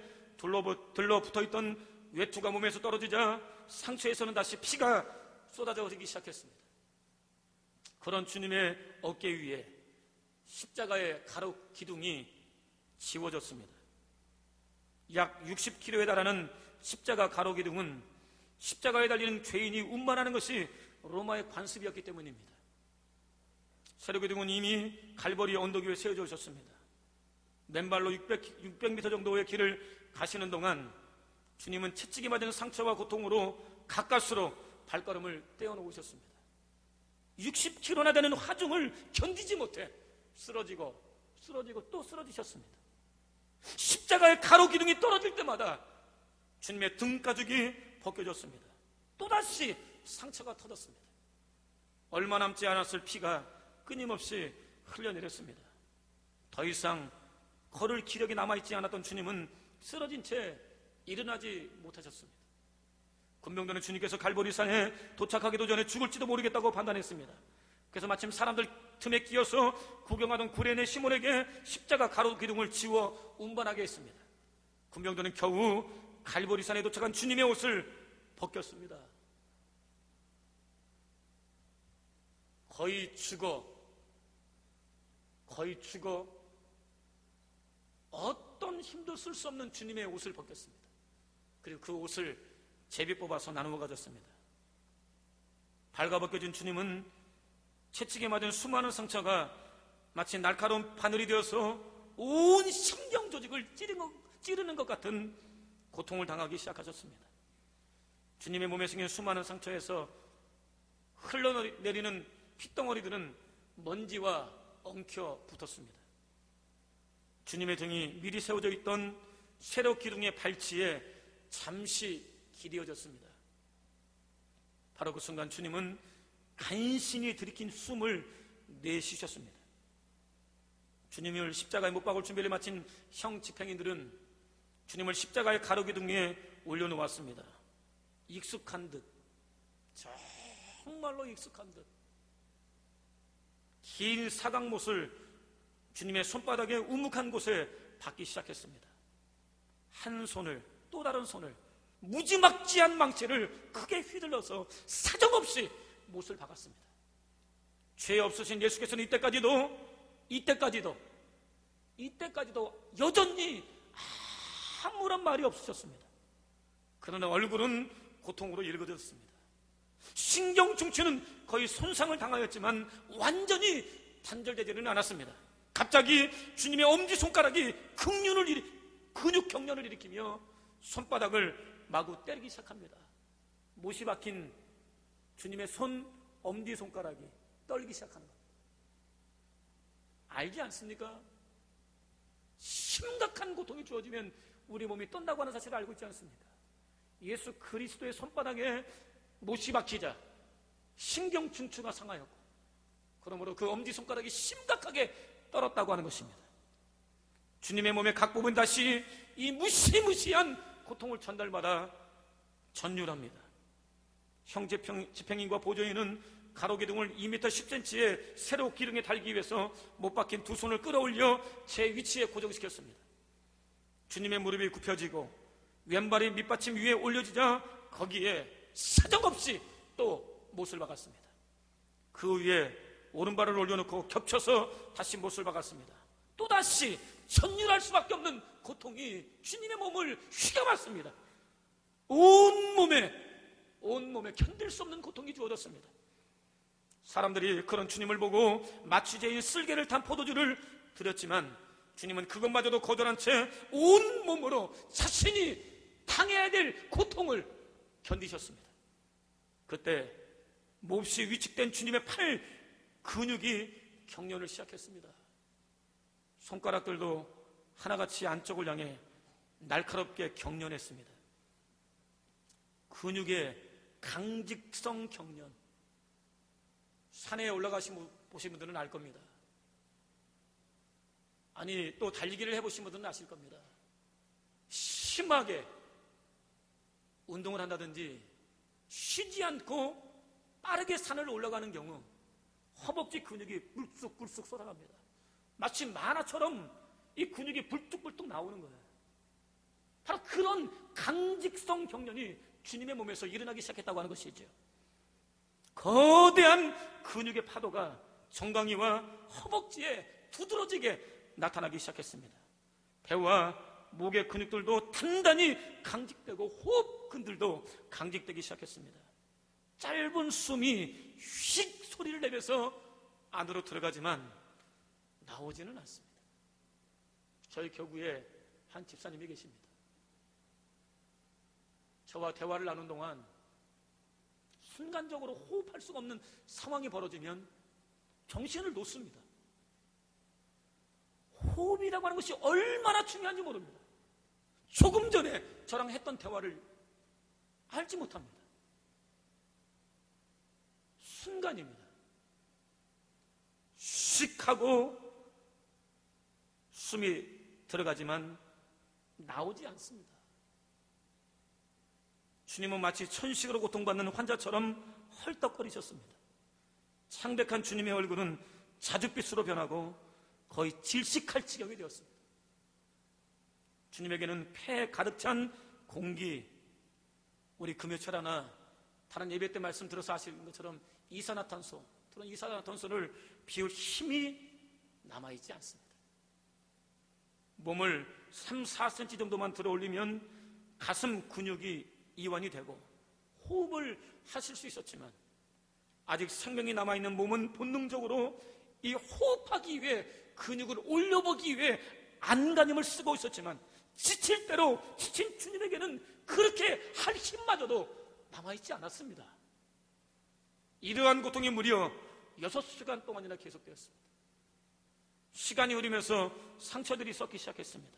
들러붙어있던 외투가 몸에서 떨어지자 상처에서는 다시 피가 쏟아져 흐르기 시작했습니다. 그런 주님의 어깨 위에 십자가의 가로 기둥이 지워졌습니다. 약 60kg에 달하는 십자가 가로 기둥은 십자가에 달리는 죄인이 운반하는 것이 로마의 관습이었기 때문입니다. 세로 기둥은 이미 갈보리 언덕 위에 세워져 있었습니다. 맨발로 600m 정도의 길을 가시는 동안 주님은 채찍이 맞은 상처와 고통으로 가까스로 발걸음을 떼어놓고 있었습니다. 60kg나 되는 화중을 견디지 못해 쓰러지고 또 쓰러지셨습니다. 십자가의 가로 기둥이 떨어질 때마다 주님의 등 가죽이 벗겨졌습니다. 또다시 상처가 터졌습니다. 얼마 남지 않았을 피가 끊임없이 흘러내렸습니다. 더 이상 걸을 기력이 남아있지 않았던 주님은 쓰러진 채 일어나지 못하셨습니다. 군병들은 주님께서 갈보리산에 도착하기도 전에 죽을지도 모르겠다고 판단했습니다. 그래서 마침 사람들 틈에 끼어서 구경하던 구레네 시몬에게 십자가 가로 기둥을 지워 운반하게 했습니다. 군병들은 겨우 갈보리산에 도착한 주님의 옷을 벗겼습니다. 거의 죽어 어떤 힘도 쓸 수 없는 주님의 옷을 벗겼습니다. 그리고 그 옷을 제비 뽑아서 나누어 가졌습니다. 발가벗겨진 주님은 채찍에 맞은 수많은 상처가 마치 날카로운 바늘이 되어서 온 신경 조직을 찌르는 것 같은 고통을 당하기 시작하셨습니다. 주님의 몸에 생긴 수많은 상처에서 흘러내리는 핏덩어리들은 먼지와 엉켜 붙었습니다. 주님의 등이 미리 세워져 있던 세로 기둥의 발치에 잠시 길이어졌습니다. 바로 그 순간 주님은 간신히 들이킨 숨을 내쉬셨습니다. 주님을 십자가에 못 박을 준비를 마친 형 집행인들은 주님을 십자가의 가로기둥 위에 올려놓았습니다. 익숙한 듯, 정말로 익숙한 듯 긴 사각못을 주님의 손바닥에 우묵한 곳에 박기 시작했습니다. 한 손을, 또 다른 손을, 무지막지한 망치를 크게 휘둘러서 사정없이 못을 박았습니다. 죄 없으신 예수께서는 이때까지도 여전히 아무런 말이 없으셨습니다. 그러나 얼굴은 고통으로 일그러졌습니다. 신경 중추는 거의 손상을 당하였지만 완전히 단절되지는 않았습니다. 갑자기 주님의 엄지손가락이 근육 경련을 일으키며 손바닥을 마구 때리기 시작합니다. 못이 박힌 주님의 엄지손가락이 떨기 시작하는 겁니다. 알지 않습니까? 심각한 고통이 주어지면 우리 몸이 떤다고 하는 사실을 알고 있지 않습니까? 예수 그리스도의 손바닥에 못이 박히자 신경 중추가 상하였고, 그러므로 그 엄지손가락이 심각하게 떨었다고 하는 것입니다. 주님의 몸의 각 부분 다시 이 무시무시한 고통을 전달받아 전율합니다. 형 집행인과 보조인은 가로기둥을 2m 10cm의 세로 기둥에 달기 위해서 못 박힌 두 손을 끌어올려 제 위치에 고정시켰습니다. 주님의 무릎이 굽혀지고 왼발이 밑받침 위에 올려지자 거기에 사정없이 또 못을 박았습니다. 그 위에 오른발을 올려놓고 겹쳐서 다시 못을 박았습니다. 또다시 전율할 수밖에 없는 고통이 주님의 몸을 휘감았습니다. 온 몸에 견딜 수 없는 고통이 주어졌습니다. 사람들이 그런 주님을 보고 마취제인 쓸개를 탄 포도주를 드렸지만 주님은 그것마저도 거절한 채 온 몸으로 자신이 당해야 될 고통을 견디셨습니다. 그때 몹시 위축된 주님의 팔 근육이 경련을 시작했습니다. 손가락들도 하나같이 안쪽을 향해 날카롭게 경련했습니다. 근육의 강직성 경련. 산에 올라가신 보신 분들은 알 겁니다. 아니, 또 달리기를 해보신 분들은 아실 겁니다. 심하게 운동을 한다든지 쉬지 않고 빠르게 산을 올라가는 경우 허벅지 근육이 불쑥불쑥 쏟아갑니다. 마치 만화처럼 이 근육이 불뚝불뚝 나오는 거예요. 바로 그런 강직성 경련이 주님의 몸에서 일어나기 시작했다고 하는 것이죠. 거대한 근육의 파도가 정강이와 허벅지에 두드러지게 나타나기 시작했습니다. 배와 목의 근육들도 단단히 강직되고 호흡근들도 강직되기 시작했습니다. 짧은 숨이 휙 소리를 내면서 안으로 들어가지만 나오지는 않습니다. 저희 교구에 한 집사님이 계십니다. 저와 대화를 나눈 동안 순간적으로 호흡할 수가 없는 상황이 벌어지면 정신을 놓습니다. 호흡이라고 하는 것이 얼마나 중요한지 모릅니다. 조금 전에 저랑 했던 대화를 알지 못합니다. 순간입니다. 씩 하고 숨이 들어가지만 나오지 않습니다. 주님은 마치 천식으로 고통받는 환자처럼 헐떡거리셨습니다. 창백한 주님의 얼굴은 자줏빛으로 변하고 거의 질식할 지경이 되었습니다. 주님에게는 폐에 가득 찬 공기, 우리 금요철하나 다른 예배 때 말씀 들어서 아시는 것처럼 이산화탄소, 그런 이산화탄소를 비울 힘이 남아있지 않습니다. 몸을 3, 4cm 정도만 들어 올리면 가슴 근육이 이완이 되고 호흡을 하실 수 있었지만 아직 생명이 남아있는 몸은 본능적으로 이 호흡하기 위해 근육을 올려보기 위해 안간힘을 쓰고 있었지만 지칠 대로 지친 주님에게는 그렇게 할 힘마저도 남아있지 않았습니다. 이러한 고통이 무려 6시간 동안이나 계속되었습니다. 시간이 흐르면서 상처들이 썩기 시작했습니다.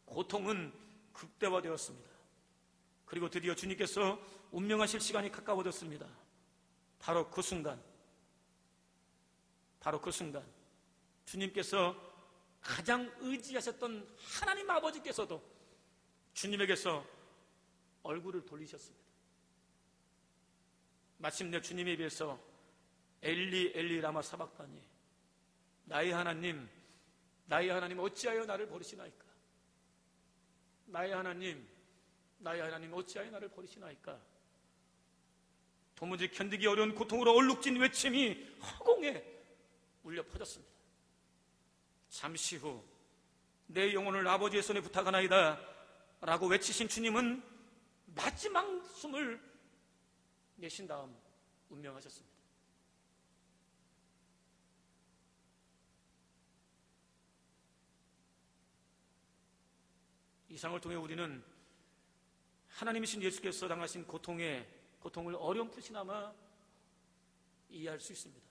고통은 극대화되었습니다. 그리고 드디어 주님께서 운명하실 시간이 가까워졌습니다. 바로 그 순간 주님께서 가장 의지하셨던 하나님 아버지께서도 주님에게서 얼굴을 돌리셨습니다. 마침내 주님에 비해서 엘리 엘리 라마 사박다니, 나의 하나님 어찌하여 나를 버리시나이까? 나의 하나님 어찌하여 나를 버리시나이까? 도무지 견디기 어려운 고통으로 얼룩진 외침이 허공에 울려 퍼졌습니다. 잠시 후 내 영혼을 아버지의 손에 부탁하나이다 라고 외치신 주님은 마지막 숨을 내신 다음 운명하셨습니다. 이 상을 통해 우리는 하나님이신 예수께서 당하신 고통을 어렴풋이나마 이해할 수 있습니다.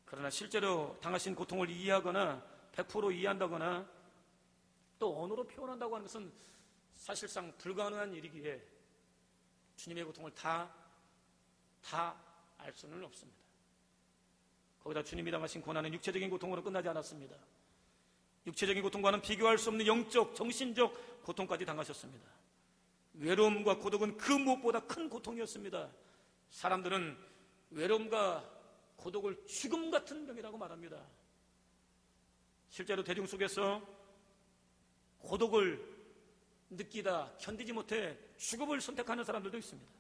그러나 실제로 당하신 고통을 이해하거나 100% 이해한다거나 또 언어로 표현한다고 하는 것은 사실상 불가능한 일이기에 주님의 고통을 다 알 수는 없습니다. 거기다 주님이 당하신 고난은 육체적인 고통으로 끝나지 않았습니다. 육체적인 고통과는 비교할 수 없는 영적, 정신적 고통까지 당하셨습니다. 외로움과 고독은 그 무엇보다 큰 고통이었습니다. 사람들은 외로움과 고독을 죽음 같은 병이라고 말합니다. 실제로 대중 속에서 고독을 느끼다 견디지 못해 죽음을 선택하는 사람들도 있습니다.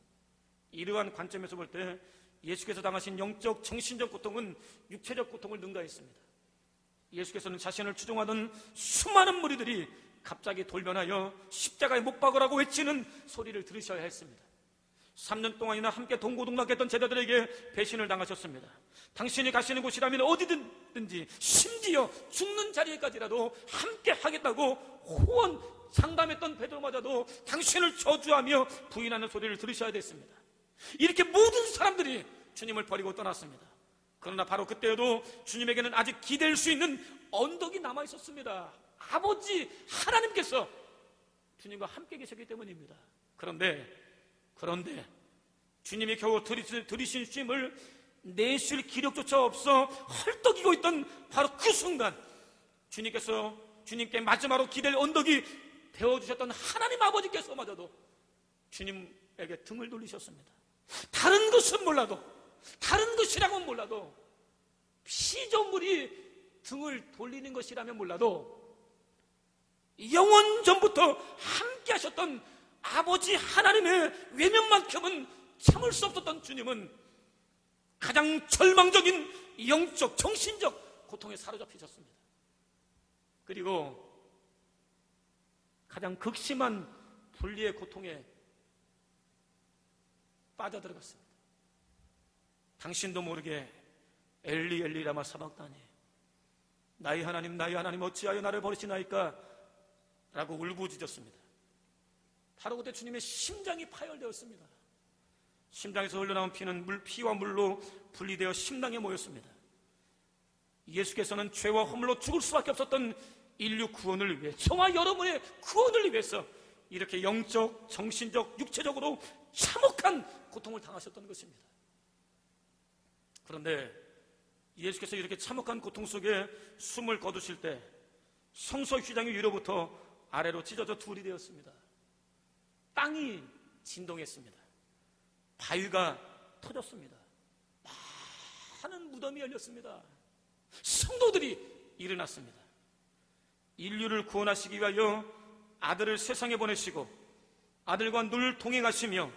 이러한 관점에서 볼 때 예수께서 당하신 영적, 정신적 고통은 육체적 고통을 능가했습니다. 예수께서는 자신을 추종하던 수많은 무리들이 갑자기 돌변하여 십자가에 못 박으라고 외치는 소리를 들으셔야 했습니다. 3년 동안이나 함께 동고동락했던 제자들에게 배신을 당하셨습니다. 당신이 가시는 곳이라면 어디든지 심지어 죽는 자리까지라도 함께 하겠다고 호언 상담했던 베드로마저도 당신을 저주하며 부인하는 소리를 들으셔야 됐습니다. 이렇게 모든 사람들이 주님을 버리고 떠났습니다. 그러나 바로 그때에도 주님에게는 아직 기댈 수 있는 언덕이 남아 있었습니다. 아버지 하나님께서 주님과 함께 계셨기 때문입니다. 그런데 주님이 겨우 들이신 쉼을 내쉴 기력조차 없어 헐떡이고 있던 바로 그 순간 주님께 마지막으로 기댈 언덕이 되어주셨던 하나님 아버지께서마저도 주님에게 등을 돌리셨습니다. 다른 것은 몰라도, 다른 것이라고는 몰라도, 피조물이 등을 돌리는 것이라면 몰라도 영원 전부터 함께 하셨던 아버지 하나님의 외면만큼은 참을 수 없었던 주님은 가장 절망적인 영적, 정신적 고통에 사로잡히셨습니다. 그리고 가장 극심한 분리의 고통에 빠져들어갔습니다. 당신도 모르게 엘리 엘리 라마 사박다니, 나의 하나님 어찌하여 나를 버리시나이까 라고 울부짖었습니다. 바로 그때 주님의 심장이 파열되었습니다. 심장에서 흘러나온 피는 피와 물로 분리되어 심장에 모였습니다. 예수께서는 죄와 허물로 죽을 수밖에 없었던 인류 구원을 위해, 저와 여러분의 구원을 위해서 이렇게 영적, 정신적, 육체적으로 참혹한 고통을 당하셨던 것입니다. 그런데 예수께서 이렇게 참혹한 고통 속에 숨을 거두실 때 성소 휘장이 위로부터 아래로 찢어져 둘이 되었습니다. 땅이 진동했습니다. 바위가 터졌습니다. 많은 무덤이 열렸습니다. 성도들이 일어났습니다. 인류를 구원하시기 위하여 아들을 세상에 보내시고 아들과 늘 동행하시며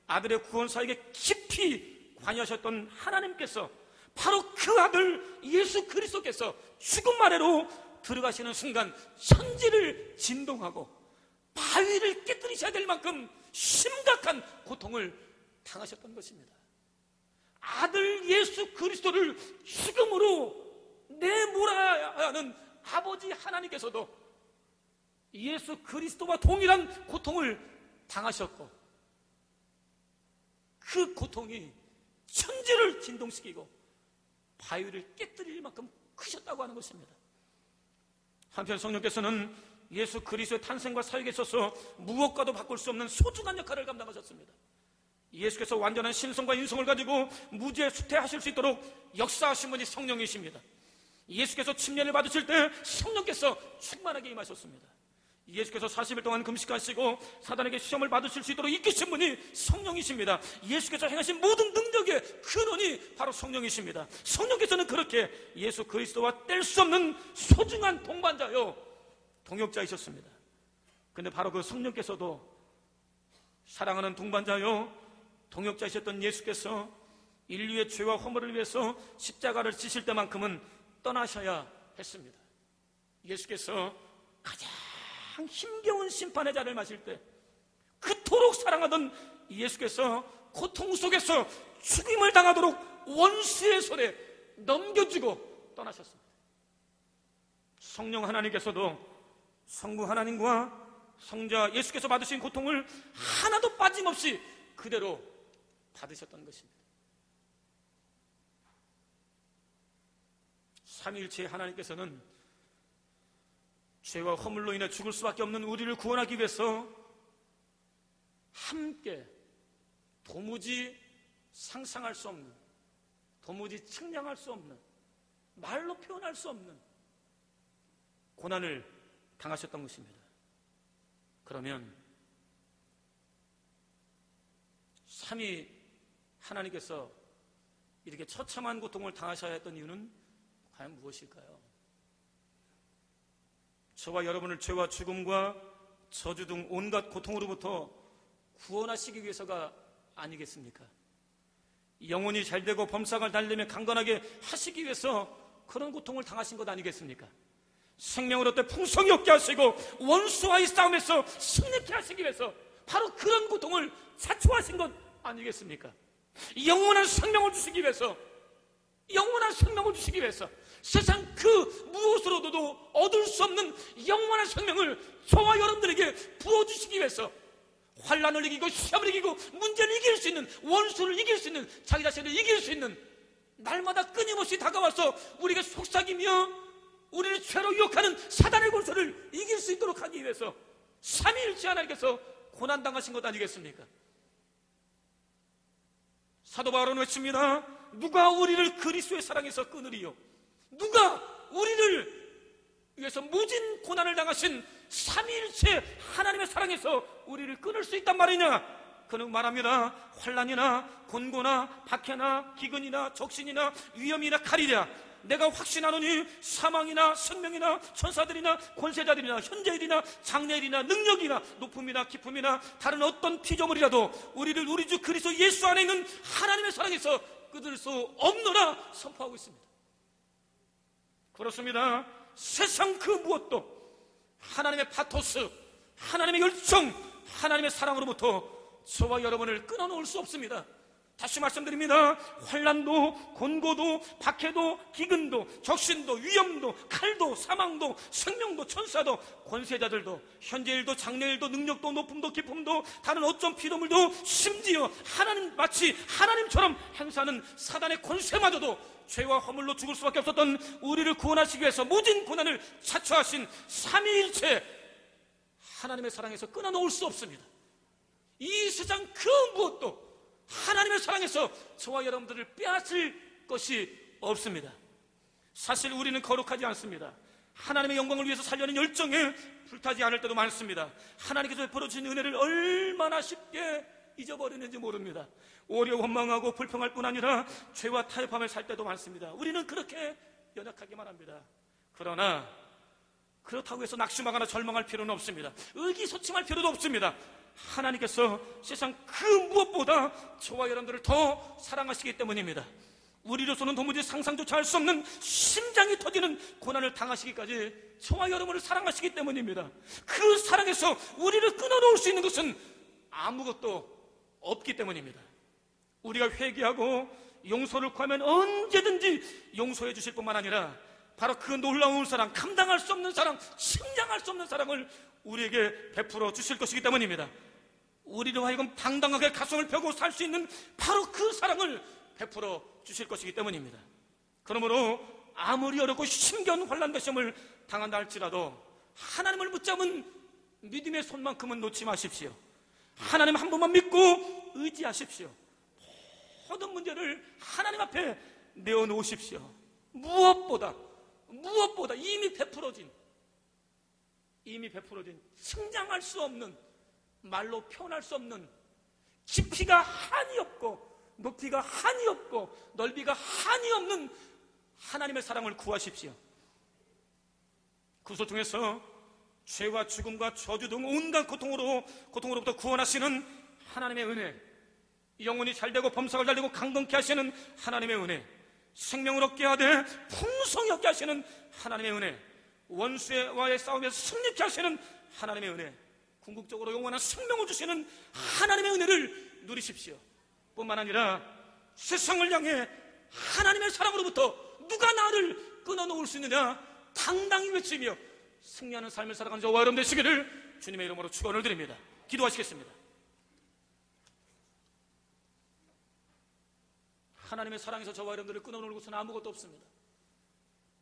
아들의 구원사에게 깊이 관여하셨던 하나님께서 바로 그 아들 예수 그리스도께서 죽음 아래로 들어가시는 순간 천지를 진동하고 바위를 깨뜨리셔야 될 만큼 심각한 고통을 당하셨던 것입니다. 아들 예수 그리스도를 죽음으로 내몰아야 하는 아버지 하나님께서도 예수 그리스도와 동일한 고통을 당하셨고 그 고통이 천지를 진동시키고 바위를 깨뜨릴 만큼 크셨다고 하는 것입니다. 한편 성령께서는 예수 그리스도의 탄생과 사역에 있어서 무엇과도 바꿀 수 없는 소중한 역할을 감당하셨습니다. 예수께서 완전한 신성과 인성을 가지고 무죄 수태하실 수 있도록 역사하신 분이 성령이십니다. 예수께서 침례를 받으실 때 성령께서 충만하게 임하셨습니다. 예수께서 40일 동안 금식하시고 사단에게 시험을 받으실 수 있도록 이끄신 분이 성령이십니다. 예수께서 행하신 모든 능력의 근원이 바로 성령이십니다. 성령께서는 그렇게 예수 그리스도와 뗄 수 없는 소중한 동반자요 동역자이셨습니다. 그런데 바로 그 성령께서도 사랑하는 동반자요 동역자이셨던 예수께서 인류의 죄와 허물을 위해서 십자가를 지실 때만큼은 떠나셔야 했습니다. 예수께서 가장 힘겨운 심판의 잔을 마실 때 그토록 사랑하던 예수께서 고통 속에서 죽임을 당하도록 원수의 손에 넘겨주고 떠나셨습니다. 성령 하나님께서도 성부 하나님과 성자 예수께서 받으신 고통을 하나도 빠짐없이 그대로 받으셨던 것입니다. 삼위일체 하나님께서는 죄와 허물로 인해 죽을 수밖에 없는 우리를 구원하기 위해서 함께 도무지 상상할 수 없는, 도무지 측량할 수 없는, 말로 표현할 수 없는 고난을 당하셨던 것입니다. 그러면 삼위 하나님께서 이렇게 처참한 고통을 당하셔야 했던 이유는 과연 무엇일까요? 저와 여러분을 죄와 죽음과 저주 등 온갖 고통으로부터 구원하시기 위해서가 아니겠습니까? 영혼이 잘되고 범사가 달리며 강건하게 하시기 위해서 그런 고통을 당하신 것 아니겠습니까? 생명을 얻되 풍성이 없게 하시고 원수와의 싸움에서 승리케 하시기 위해서 바로 그런 고통을 자초하신 것 아니겠습니까? 영원한 생명을 주시기 위해서, 영원한 생명을 주시기 위해서 세상 그 무엇으로도 얻을 수 없는 영원한 생명을 저와 여러분들에게 부어주시기 위해서 환난을 이기고 시험을 이기고 문제를 이길 수 있는, 원수를 이길 수 있는, 자기 자신을 이길 수 있는, 날마다 끊임없이 다가와서 우리가 속삭이며 우리를 죄로 유혹하는 사단의 권세를 이길 수 있도록 하기 위해서 삼위일체 하나님께서 고난당하신 것 아니겠습니까? 사도 바울은 외칩니다. 누가 우리를 그리스도의 사랑에서 끊으리요? 누가 우리를 위해서 모진 고난을 당하신 삼위일체 하나님의 사랑에서 우리를 끊을 수 있단 말이냐? 그는 말합니다. 환난이나 곤고나 박해나 기근이나 적신이나 위험이나 칼이랴 내가 확신하노니 사망이나 생명이나 천사들이나 권세자들이나 현재일이나 장래일이나 능력이나 높음이나 깊음이나 다른 어떤 피조물이라도 우리를 우리 주 그리스도 예수 안에 있는 하나님의 사랑에서 끊을 수 없노라 선포하고 있습니다. 그렇습니다. 세상 그 무엇도 하나님의 파토스, 하나님의 열정, 하나님의 사랑으로부터 저와 여러분을 끊어놓을 수 없습니다. 다시 말씀드립니다. 환난도 곤고도 박해도 기근도 적신도 위험도 칼도 사망도 생명도 천사도 권세자들도 현재일도 장래일도 능력도 높음도 깊음도 다른 어떤 피조물도 심지어 하나님 마치 하나님처럼 행사하는 사단의 권세마저도 죄와 허물로 죽을 수밖에 없었던 우리를 구원하시기 위해서 모든 고난을 자초하신 삼위일체 하나님의 사랑에서 끊어놓을 수 없습니다. 이 세상 그 무엇도 하나님의 사랑에서 저와 여러분들을 빼앗을 것이 없습니다. 사실 우리는 거룩하지 않습니다. 하나님의 영광을 위해서 살려는 열정에 불타지 않을 때도 많습니다. 하나님께서 베풀어 주신 은혜를 얼마나 쉽게 잊어버리는지 모릅니다. 오히려 원망하고 불평할 뿐 아니라 죄와 타협하며 살 때도 많습니다. 우리는 그렇게 연약하기만 합니다. 그러나 그렇다고 해서 낙심하거나 절망할 필요는 없습니다. 의기소침할 필요도 없습니다. 하나님께서 세상 그 무엇보다 저와 여러분들을 더 사랑하시기 때문입니다. 우리로서는 도무지 상상조차 할 수 없는 심장이 터지는 고난을 당하시기까지 저와 여러분을 사랑하시기 때문입니다. 그 사랑에서 우리를 끊어놓을 수 있는 것은 아무것도 없기 때문입니다. 우리가 회개하고 용서를 구하면 언제든지 용서해 주실 뿐만 아니라 바로 그 놀라운 사랑, 감당할 수 없는 사랑, 측량할 수 없는 사랑을 우리에게 베풀어 주실 것이기 때문입니다. 우리로 하여금 당당하게 가슴을 펴고 살 수 있는 바로 그 사랑을 베풀어 주실 것이기 때문입니다. 그러므로 아무리 어렵고 힘겨운 환난과 시험을 당한다 할지라도 하나님을 붙잡은 믿음의 손만큼은 놓지 마십시오. 하나님 한 번만 믿고 의지하십시오. 모든 문제를 하나님 앞에 내어놓으십시오. 무엇보다 이미 베풀어진 성장할 수 없는, 말로 표현할 수 없는, 깊이가 한이 없고 높이가 한이 없고 넓이가 한이 없는 하나님의 사랑을 구하십시오. 구속 중에서 죄와 죽음과 저주 등 온갖 고통으로부터 구원하시는 하나님의 은혜, 영혼이 잘되고 범사가 잘되고 강건케 하시는 하나님의 은혜, 생명을 얻게 하되 풍성히 얻게 하시는 하나님의 은혜, 원수와의 싸움에서 승리케 하시는 하나님의 은혜, 궁극적으로 영원한 생명을 주시는 하나님의 은혜를 누리십시오. 뿐만 아니라 세상을 향해 하나님의 사랑으로부터 누가 나를 끊어놓을 수 있느냐 당당히 외치며 승리하는 삶을 살아가는 저와 여러분 되시기를 주님의 이름으로 축원을 드립니다. 기도하시겠습니다. 하나님의 사랑에서 저와 여러분들을 끊어놓을 것은 아무것도 없습니다.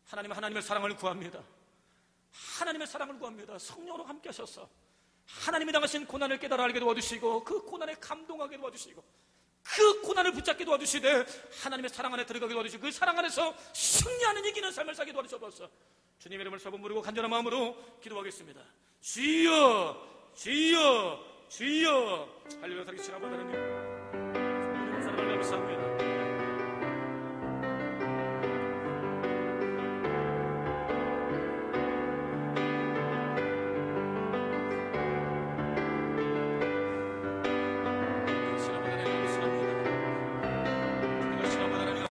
하나님의 사랑을 구합니다. 하나님의 사랑을 구합니다. 성령으로 함께 하셔서 하나님이 당하신 고난을 깨달아 알게 도와주시고 그 고난에 감동하게 도와주시고 그 고난을 붙잡게 도와주시되 하나님의 사랑 안에 들어가게 도와주시고 그 사랑 안에서 승리하는 이기는 삶을 살게 도와주셔서 주님의 이름을 서번 부르고 간절한 마음으로 기도하겠습니다. 주여 주여 주여. 할렐루야. 살기 지나보다는 주님의 사랑을 감사합니다.